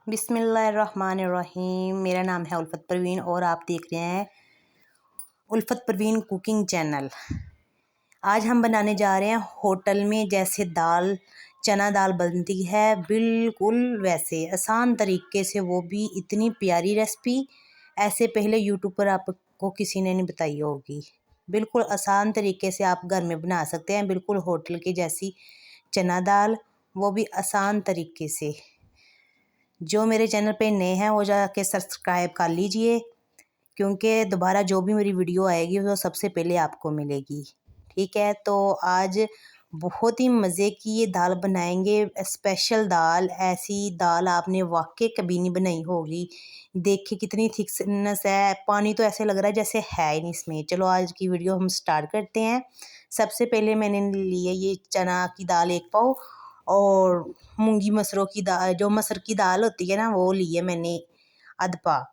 बिस्मिल्लाहिर्रहमानिर्रहीम। मेरा नाम है उल्फत परवीन और आप देख रहे हैं उल्फत परवीन कुकिंग चैनल। आज हम बनाने जा रहे हैं होटल में जैसे दाल चना दाल बनती है, बिल्कुल वैसे आसान तरीके से, वो भी इतनी प्यारी रेसिपी ऐसे पहले यूट्यूब पर आपको किसी ने नहीं बताई होगी। बिल्कुल आसान तरीके से आप घर में बना सकते हैं, बिल्कुल होटल की जैसी चना दाल, वो भी आसान तरीके से। जो मेरे चैनल पे नए हैं वो जाके सब्सक्राइब कर लीजिए, क्योंकि दोबारा जो भी मेरी वीडियो आएगी वो सबसे पहले आपको मिलेगी। ठीक है, तो आज बहुत ही मज़े की ये दाल बनाएंगे, स्पेशल दाल। ऐसी दाल आपने वाकई कभी नहीं बनाई होगी। देखिए कितनी थिकनेस है, पानी तो ऐसे लग रहा है जैसे है ही नहीं इसमें। चलो आज की वीडियो हम स्टार्ट करते हैं। सबसे पहले मैंने लिए ये चना की दाल 1 पाव और मूंगी मसरों की दाल, जो मसर की दाल होती है ना, वो लिए मैंने आधा पाव।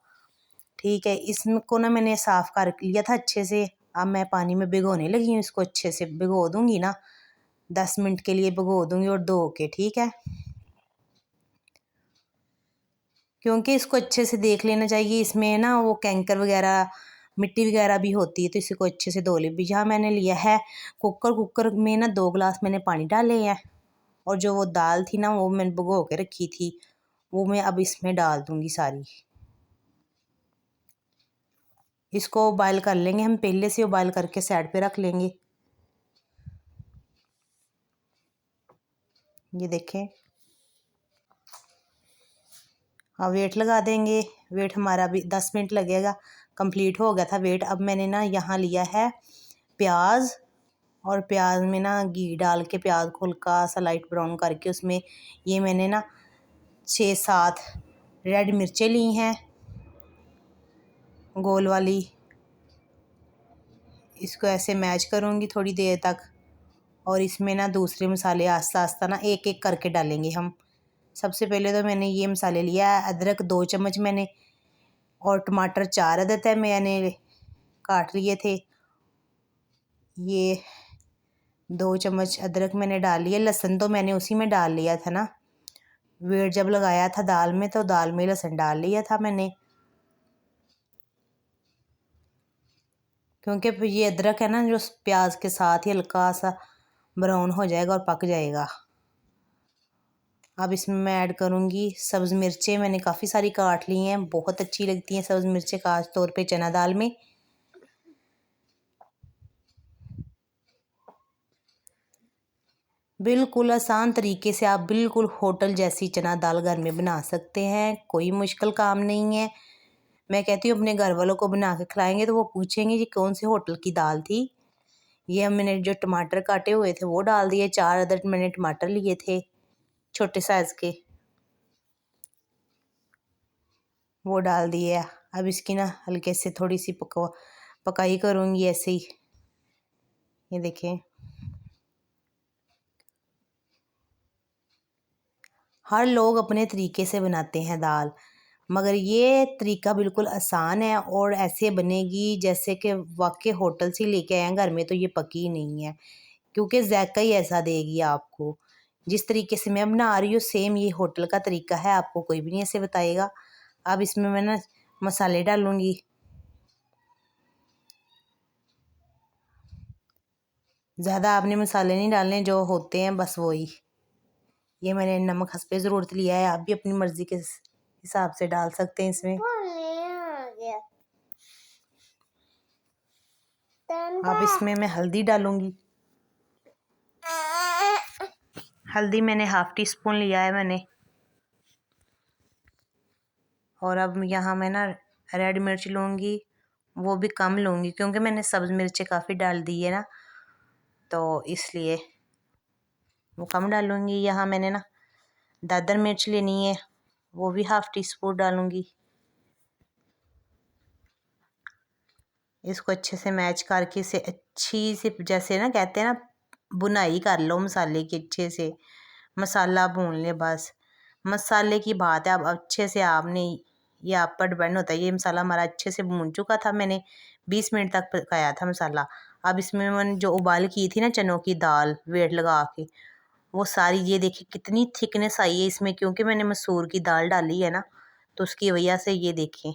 ठीक है, इसको ना मैंने साफ़ कर लिया था अच्छे से। अब मैं पानी में भिगोने लगी हूँ इसको। अच्छे से भिगो दूँगी ना, 10 मिनट के लिए भिगो दूँगी और धो के। ठीक है, क्योंकि इसको अच्छे से देख लेना चाहिए, इसमें ना वो कैंकर वगैरह मिट्टी वगैरह भी होती है, तो इसको अच्छे से धो ले। यहाँ मैंने लिया है कुकर में ना 2 गिलास मैंने पानी डाले हैं, और जो वो दाल थी ना वो मैंने भिगो के रखी थी, वो मैं अब इसमें डाल दूँगी सारी। इसको बॉयल कर लेंगे हम, पहले से बॉयल करके साइड पे रख लेंगे। ये देखें, अब वेट लगा देंगे। वेट हमारा भी 10 मिनट लगेगा, कंप्लीट हो गया था वेट। अब मैंने ना यहाँ लिया है प्याज, और प्याज में ना घी डाल के प्याज को हल्का सा लाइट ब्राउन करके उसमें ये मैंने ना 6-7 रेड मिर्चें ली हैं, गोल वाली। इसको ऐसे मैच करूँगी थोड़ी देर तक, और इसमें ना दूसरे मसाले आस्ता आस्ता ना एक एक करके डालेंगे हम। सबसे पहले तो मैंने ये मसाले लिया है, अदरक 2 चम्मच मैंने, और टमाटर 4 अदद है मैंने काट लिए थे। ये 2 चम्मच अदरक मैंने डाल लिया। लहसुन तो मैंने उसी में डाल लिया था ना, वेट जब लगाया था दाल में तो दाल में लहसुन डाल लिया था मैंने, क्योंकि ये अदरक है ना जो प्याज के साथ ही हल्का सा ब्राउन हो जाएगा और पक जाएगा। अब इसमें मैं ऐड करूँगी सब्ज़ मिर्चें। मैंने काफ़ी सारी काट ली हैं, बहुत अच्छी लगती हैं सब्ज़ मिर्चें खास तौर पे चना दाल में। बिल्कुल आसान तरीके से आप बिल्कुल होटल जैसी चना दाल घर में बना सकते हैं, कोई मुश्किल काम नहीं है। मैं कहती हूँ अपने घर वालों को बना के खिलाएंगे तो वो पूछेंगे ये कौन से होटल की दाल थी। ये मैंने जो टमाटर काटे हुए थे वो डाल दिए, 4 अदद मैंने टमाटर लिए थे छोटे साइज़ के, वो डाल दिए। अब इसकी ना हल्के से थोड़ी सी पकाई करूँगी ऐसे ही। ये देखें, हर लोग अपने तरीके से बनाते हैं दाल, मगर ये तरीका बिल्कुल आसान है और ऐसे बनेगी जैसे कि वाकई होटल से लेके आए हैं घर में, तो ये पकी नहीं है, क्योंकि जायका ही ऐसा देगी आपको। जिस तरीके से मैं बना रही हूँ सेम ये होटल का तरीका है, आपको कोई भी नहीं ऐसे बताएगा। अब इसमें मैं ना मसाले डालूँगी। ज़्यादा आपने मसाले नहीं डालने, जो होते हैं बस वही। ये मैंने नमक हस्बे ज़रूरत लिया है, आप भी अपनी मर्ज़ी के हिसाब से डाल सकते हैं इसमें। अब इसमें मैं हल्दी डालूँगी। हल्दी मैंने ½ टी स्पून लिया है मैंने। और अब यहाँ मैं ना रेड मिर्च लूँगी, वो भी कम लूँगी क्योंकि मैंने सब्ज़ मिर्चें काफ़ी डाल दी है ना, तो इसलिए वो कम डालूँगी। यहाँ मैंने ना दादर मिर्च लेनी है, वो भी ½ टी स्पून डालूँगी। इसको अच्छे से मैच करके इसे अच्छी से, जैसे ना कहते हैं ना, बुनाई कर लो मसाले की अच्छे से। मसाला भून ले बस, मसाले की बात है। अब अच्छे से आपने, ये आप पर डिपेंड होता है। ये मसाला हमारा अच्छे से भून चुका था, मैंने 20 मिनट तक पकाया था मसाला। अब इसमें मैंने जो उबाल की थी ना चनों की दाल वेट लगा के, वो सारी, ये देखिए कितनी थिकनेस आई है इसमें, क्योंकि मैंने मसूर की दाल डाली है ना, तो उसकी वजह से ये देखें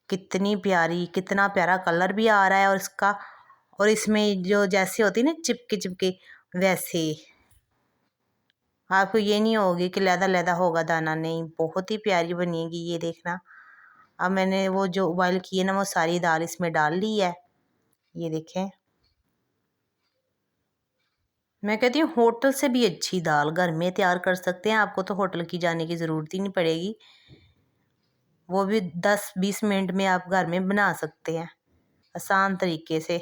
कितनी प्यारी, कितना प्यारा कलर भी आ रहा है और इसका, और इसमें जो जैसे होती है ना चिपके चिपके, वैसे आपको ये नहीं होगी कि लैदा लैदा होगा दाना, नहीं, बहुत ही प्यारी बनेगी ये देखना। अब मैंने वो जो उबाइल की है ना, वो सारी दाल इसमें डाल ली है। ये देखें, मैं कहती हूँ होटल से भी अच्छी दाल घर में तैयार कर सकते हैं, आपको तो होटल की जाने की ज़रूरत ही नहीं पड़ेगी। वो भी 10-20 मिनट में आप घर में बना सकते हैं आसान तरीके से।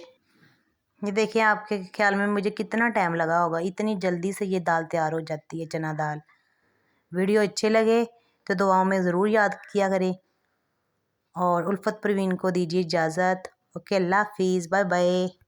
ये देखिए, आपके ख्याल में मुझे कितना टाइम लगा होगा, इतनी जल्दी से ये दाल तैयार हो जाती है, चना दाल। वीडियो अच्छे लगे तो दुआओं में ज़रूर याद किया करें, और उल्फत परवीन को दीजिए इजाज़त। ओके, अल्लाह हाफिज़, बाय बाय।